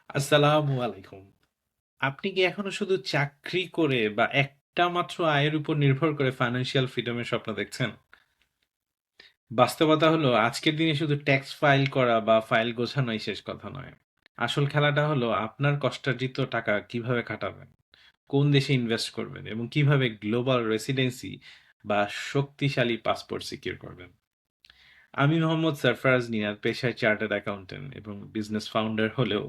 আসসালামু আলাইকুম। আপনি কি এখনো শুধু চাকরি করে বা একটা মাত্র আয়ের উপর নির্ভর করে ফাইন্যান্সিয়াল ফ্রিডম এর স্বপ্ন দেখছেন? বাস্তবতা হলো আজকের দিনে শুধু ট্যাক্স ফাইল করা বা ফাইল গোছানোই শেষ কথা নয়। আসল খেলাটা হলো আপনার কষ্টার্জিত টাকা কিভাবে খাটাবেন, কোন দেশে ইনভেস্ট করবেন এবং কিভাবে গ্লোবাল রেসিডেন্সি বা শক্তিশালী পাসপোর্ট সিকিউর করবেন। আমি মোহাম্মদ সরফরাজ নিয়ার, পেশায় চার্টার্ড অ্যাকাউন্টেন্ট এবং বিজনেস ফাউন্ডার হলেও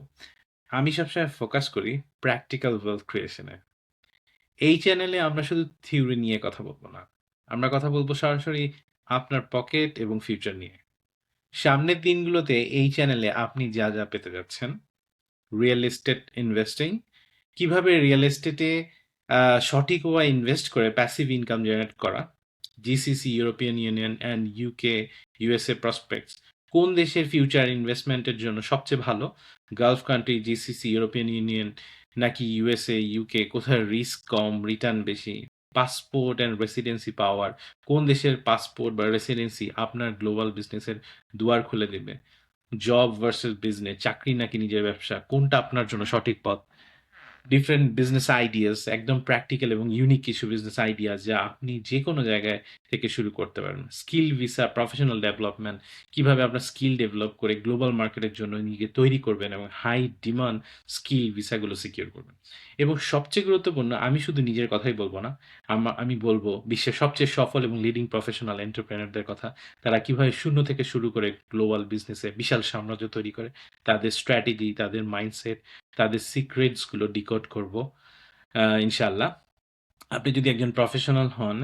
আমি সবসময় ফোকাস করি প্র্যাকটিক্যাল ওয়েলথ ক্রিয়েশন এ। এই চ্যানেলে আমরা শুধু থিওরি নিয়ে কথা বলবো না। আমরা কথা বলবো সরাসরি আপনার পকেট এবং ফিউচার নিয়ে। সামনের দিনগুলোতে এই চ্যানেলে আপনি যা পেতে যাচ্ছেন, রিয়েল এস্টেট ইনভেস্টিং, কিভাবে রিয়েল এস্টেটে সঠিক উপায়ে ইনভেস্ট করে প্যাসিভ ইনকাম জেনারেট করা, GCC, European union and UK, USA prospects, কোন দেশের ফিউচার ইনভেস্টমেন্টের জন্য সবচেয়ে ভালো, Gulf country, GCC, European union নাকি ইউএসএ, ইউকে, কোথায় রিস্ক কম, রিটার্ন বেশি, পাসপোর্ট অ্যান্ড রেসিডেন্সি পাওয়ার, কোন দেশের পাসপোর্ট বা রেসিডেন্সি আপনার গ্লোবাল বিজনেসের দুয়ার খুলে দেবে, জব ভার্সেস বিজনেস, চাকরি নাকি নিজের ব্যবসা, কোনটা আপনার জন্য সঠিক পথ, ডিফারেন্ট বিজনেস আইডিয়াস, একদম প্র্যাকটিক্যাল এবং ইউনিক কিছু বিজনেস আইডিয়া যা আপনি যে কোনো জায়গায় থেকে শুরু করতে পারেন। স্কিল ভিসা, প্রফেশনাল ডেভেলপমেন্ট, কিভাবে আপনার স্কিল ডেভেলপ করে গ্লোবাল মার্কেটের জন্য নিজেকে তৈরি করবেন এবং হাই ডিমান্ড স্কিল ভিসাগুলো সিকিউর করবেন। এবং সবচেয়ে গুরুত্বপূর্ণ, আমি শুধু নিজের কথাই বলবো না, আমি বলবো বিশ্বের সবচেয়ে সফল এবং লিডিং প্রফেশনাল এন্টারপ্রেনারদের কথা। তারা কিভাবে শূন্য থেকে শুরু করে গ্লোবাল বিজনেসে বিশাল সাম্রাজ্য তৈরি করে, তাদের স্ট্র্যাটেজি, তাদের মাইন্ডসেট, তাদের সিক্রেটস গুলো ডিকোড করব ইনশাআল্লাহ। আপনি যদি একজন প্রফেশনাল হন,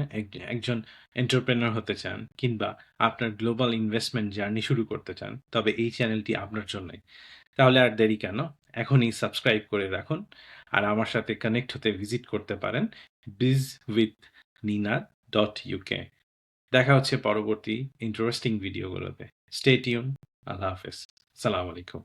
একজন এন্টারপ্রেনার হতে চান কিংবা আপনার গ্লোবাল ইনভেস্টমেন্ট জার্নি শুরু করতে চান, তবে এই চ্যানেলটি আপনার জন্যই। তাহলে আর দেরি কেন? এখনই সাবস্ক্রাইব করে রাখুন। আর আমার সাথে কানেক্ট হতে ভিজিট করতে পারেন bizwithnina.uk। দেখা হচ্ছে পরবর্তী ইন্টারেস্টিং ভিডিওগুলোতে। Stay tune. আল্লাহ হাফেজ। সালাম আলাইকুম।